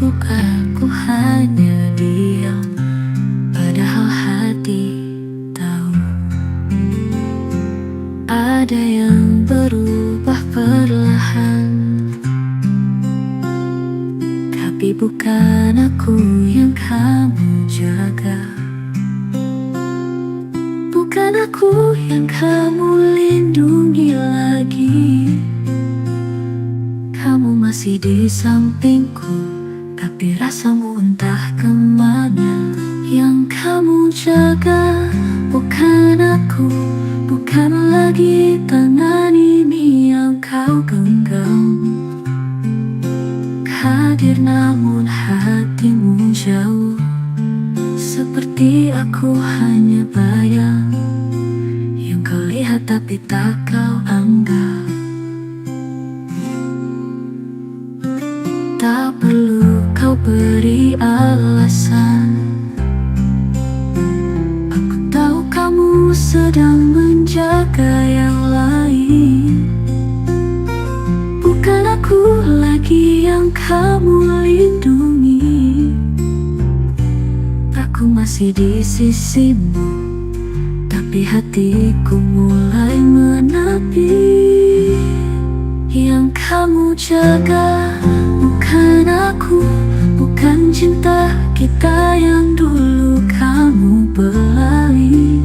bukan ku hanya diam, padahal hati tahu ada yang berubah perlahan. Tapi bukan aku yang kamu jaga, bukan aku yang kamu lindungi lagi. Kamu masih di sampingku, tapi rasamu entah kemana. Yang kamu jaga bukan aku, bukan lagi tangan ini yang kau genggam. Hadir namun hatimu jauh, seperti aku hanya bayang yang kau lihat tapi tak kau anggap. Tak perlu kau beri alasan, aku tahu kamu sedang menjaga yang lain. Bukan aku lagi yang kamu lindungi. Aku masih di sisimu, tapi hatiku mulai menepi. Yang kamu jaga bukan aku, bukan cinta kita yang dulu kamu belai.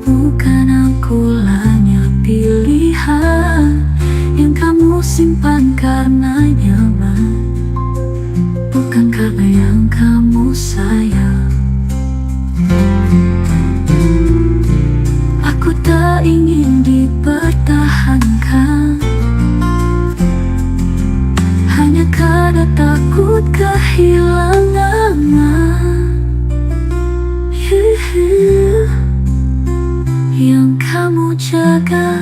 Bukan aku hanya pilihan yang kamu simpan karena nyaman, bukan karena yang kamu sayang. Aku tak ingin dipertahankan hanya karena takut kehilangan. Yang kamu jaga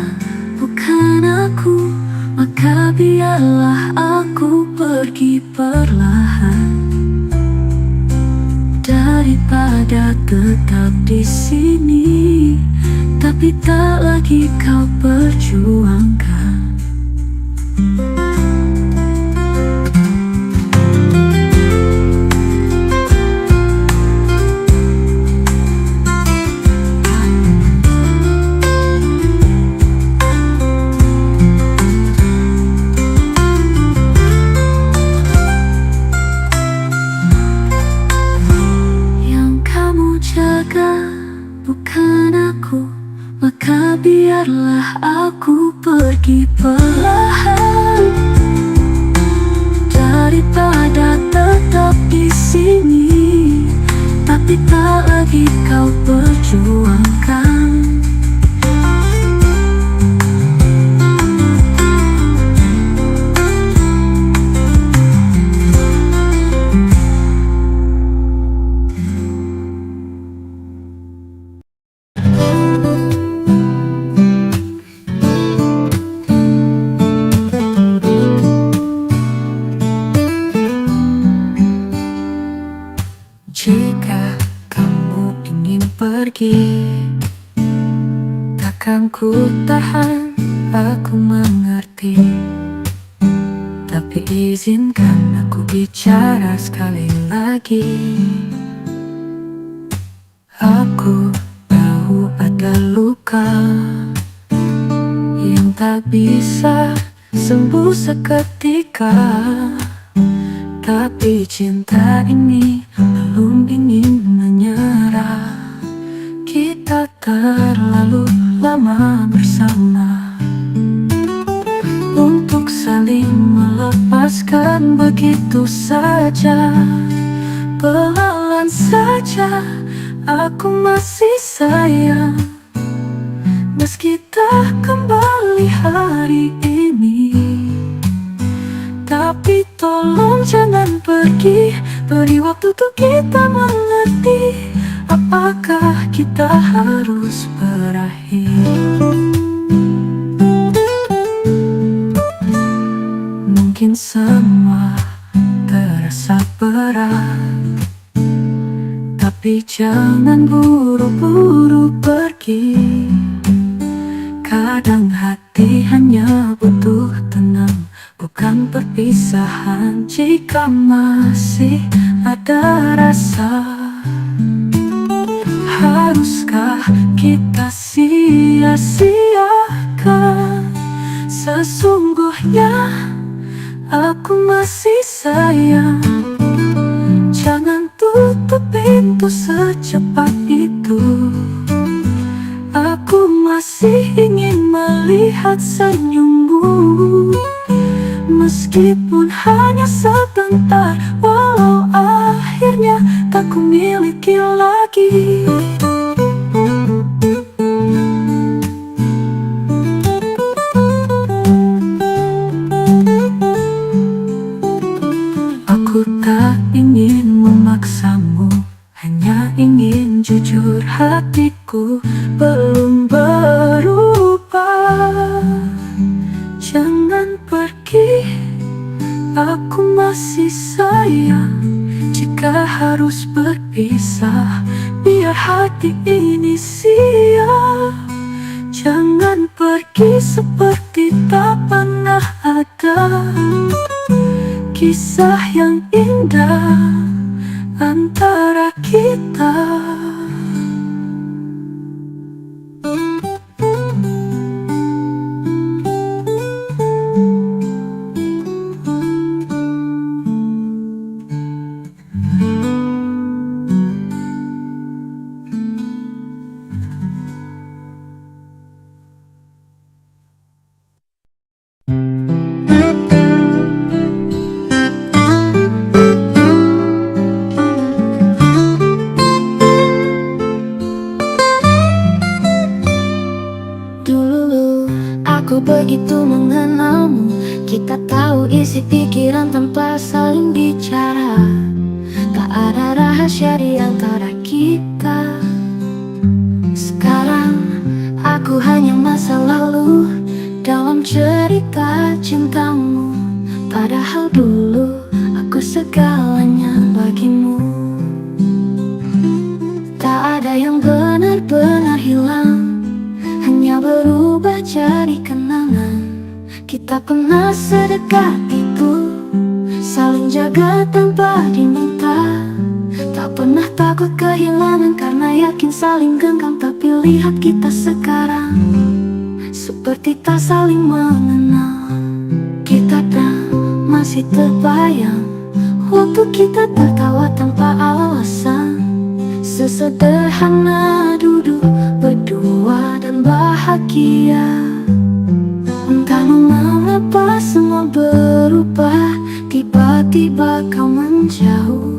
bukan aku, maka biarlah aku pergi perlahan, daripada tetap di sini tapi tak lagi kau perjuangkan. Bukan aku, maka biarlah aku pergi perlahan, daripada tetap di sini tapi tak lagi kau perjuangkan. Jika kamu ingin pergi, takkan ku tahan, aku mengerti. Tapi izinkan aku bicara sekali lagi. Aku tahu ada luka yang tak bisa sembuh seketika, tapi cinta ini belum ingin menyerah. Kita terlalu lama bersama untuk saling melepaskan begitu saja. Pelan saja, aku masih sayang, meski tak kembali hari ini. Tapi tolong jangan pergi, beri waktu untuk kita mengerti apakah kita harus berakhir. Mungkin semua terasa berat, tapi jangan buru-buru pergi. Kadang hati hanya butuh tenang, bukan perpisahan. Jika masih ada rasa, haruskah kita sia-siakan? Sesungguhnya aku masih sayang. Jangan tutup pintu secepat itu. Aku masih ingin melihat senyummu, meskipun hanya sebentar. Walau akhirnya tak kumiliki lagi. Aku tak ingin memaksamu, hanya ingin jujur. Hatiku belum berubah. Jangan pergi, aku masih sayang. Jika harus berpisah, biar hati ini siap. Jangan pergi seperti tak pernah ada kisah yang indah antara kita. Aku begitu mengenalmu, kita tahu isi pikiran tanpa saling bicara. Tak ada rahasia di antara kita. Sekarang aku hanya masa lalu dalam cerita cintamu. Padahal dulu aku segalanya bagimu. Tak ada yang benar-benar hilang, hanya berubah jadi kenangan. Kita pernah sedekat itu, saling jaga tanpa diminta. Tak pernah takut kehilangan karena yakin saling genggam. Tapi lihat kita sekarang, seperti tak saling mengenal. Kita tak masih terbayang waktu kita tertawa tanpa alasan. Sesederhana duduk berdua dan bahagia. Entah mengapa semua berubah, tiba-tiba kau menjauh.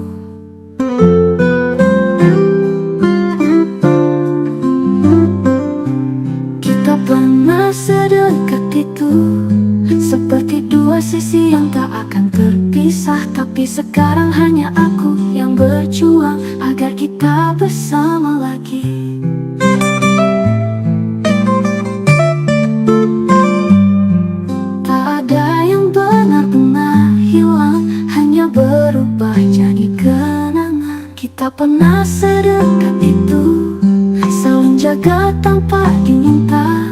Kita pernah sedekat itu, seperti dua sisi yang tak akan terpisah. Tapi sekarang hanya aku yang berjuang agar kita bersama lagi. Berubah jadi kenangan. Kita pernah sedekat itu, saling jaga tanpa diminta.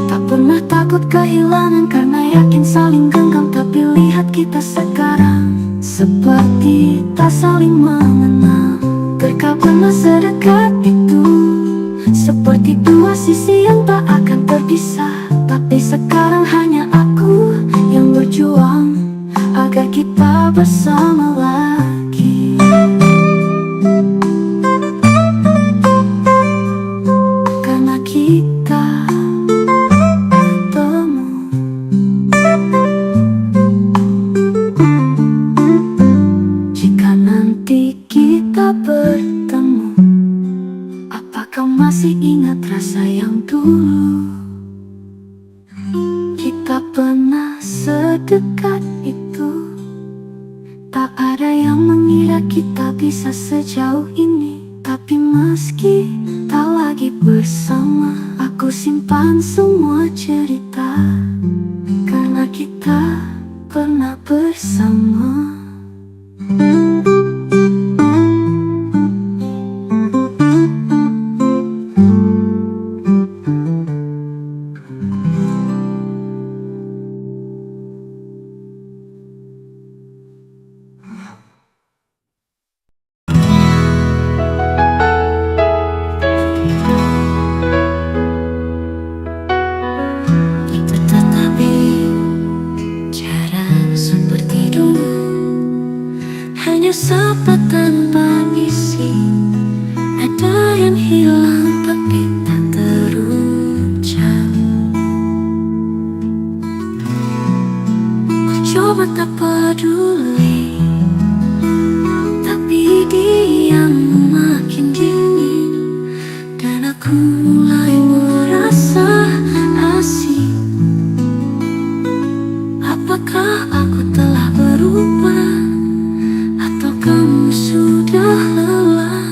Tak pernah takut kehilangan karena yakin saling genggam. Tapi lihat kita sekarang, seperti tak saling mengenal. Mereka pernah sedekat itu, seperti dua sisi yang tak akan terpisah. Tapi sekarang hanya aku yang berjuang agar kita bersama lagi. Karena kita bertemu. Jika nanti kita bertemu, apakah masih ingat rasa yang dulu? Kita pernah sedekat itu. Tak ada yang mengira kita bisa sejauh ini. Tapi meski tak lagi bersama, aku simpan semua cerita. Karena kita pernah bersama. bersapa tanpa isi. Ada yang hilang tapi tak terucap. Ku coba tak peduli, tapi dia makin dingin. Dan aku mulai merasa asing. Apakah aku telah berubah, atau kamu sudah lelah?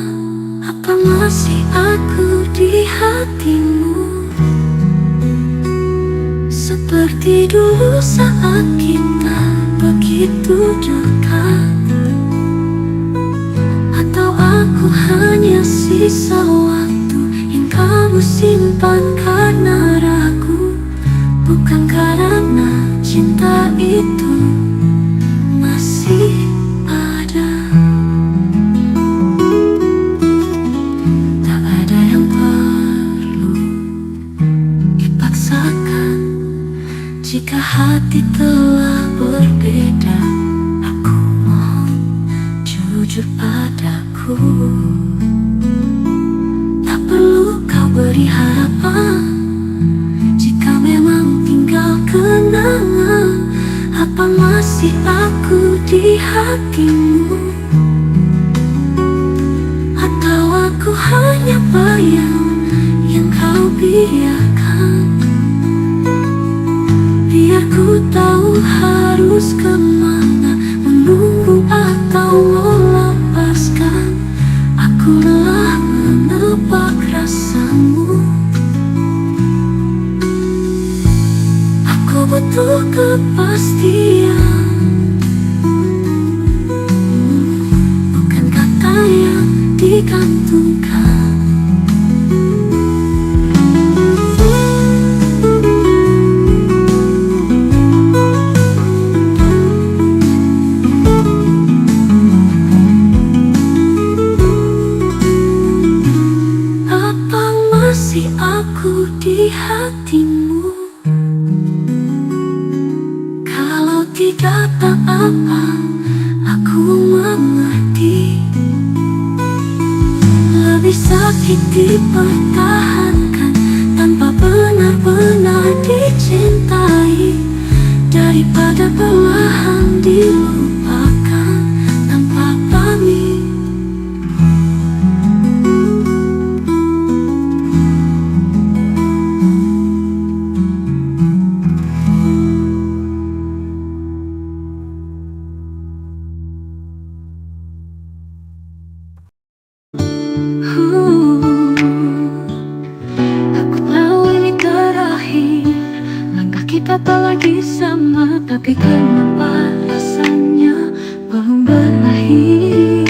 Apa masih aku di hatimu, seperti dulu saat kita begitu dekat? Atau aku hanya sisa waktu yang kamu simpan karena ragu, bukan karena cinta itu masih ada. Tak ada yang perlu dipaksakan. Jika hati telah berbeda, aku mohon jujur padaku. Tak perlu kau beri harapan. Jika memang tinggal kenangan, apa masih aku di hatimu? Atau aku hanya bayang yang kau biarkan? Biar ku tahu harus kemana, menunggu atau melepaskan. Aku lelah menebak rasamu. Aku butuh kepastian, bukan kata yang digantungkan. Apa masih aku di hatimu? Kalau tidak, tak apa, aku mengerti. Lebih sakit dipertahankan tanpa benar-benar dicintai, daripada perlahan dilupakan tanpa pamit. Aku tahu ini terakhir, langkah kita tak lagi sama. Tapi kenapa rasanya belum berakhir?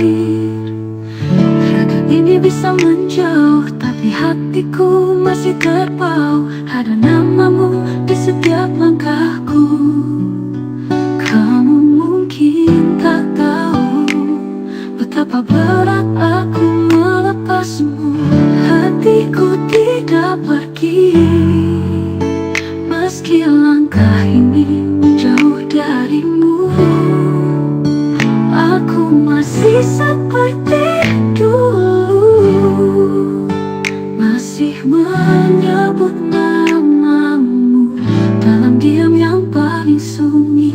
Raga ini bisa menjauh, tapi hatiku masih terpaut. Ada namamu di setiap langkahku. Kamu mungkin tak tahu betapa berat aku melepasmu. Hatiku tidak pergi, meski langkah ini menjauh darimu. Aku masih seperti dulu, masih menyebut namamu dalam diam yang paling sunyi.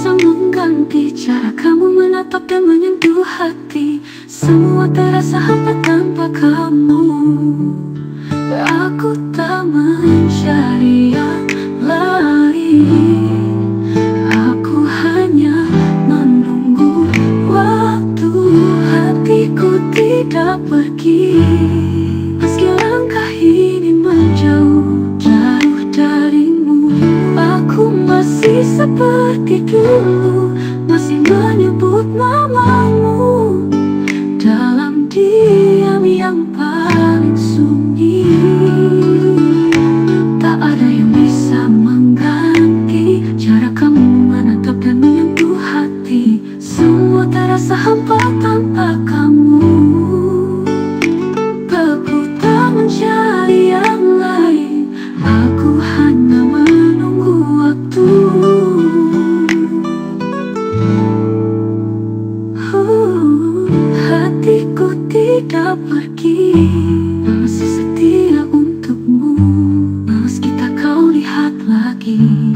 Mengganti cara kamu menatap dan menyentuh hati. Semua terasa hampa tanpa kamu. Aku tak mencari yang lain. Aku hanya menunggu waktu. Hatiku tidak pergi, meski langkah ini menjauh darimu. Aku masih seperti dulu, masih menyebut namamu dalam diam yang paling sunyi. Tak ada yang bisa mengganti cara kamu menatap dan menyentuh hati. Semua terasa hampa tanpa kamu. Aku tak mencari yang lain. Aku hanya asing.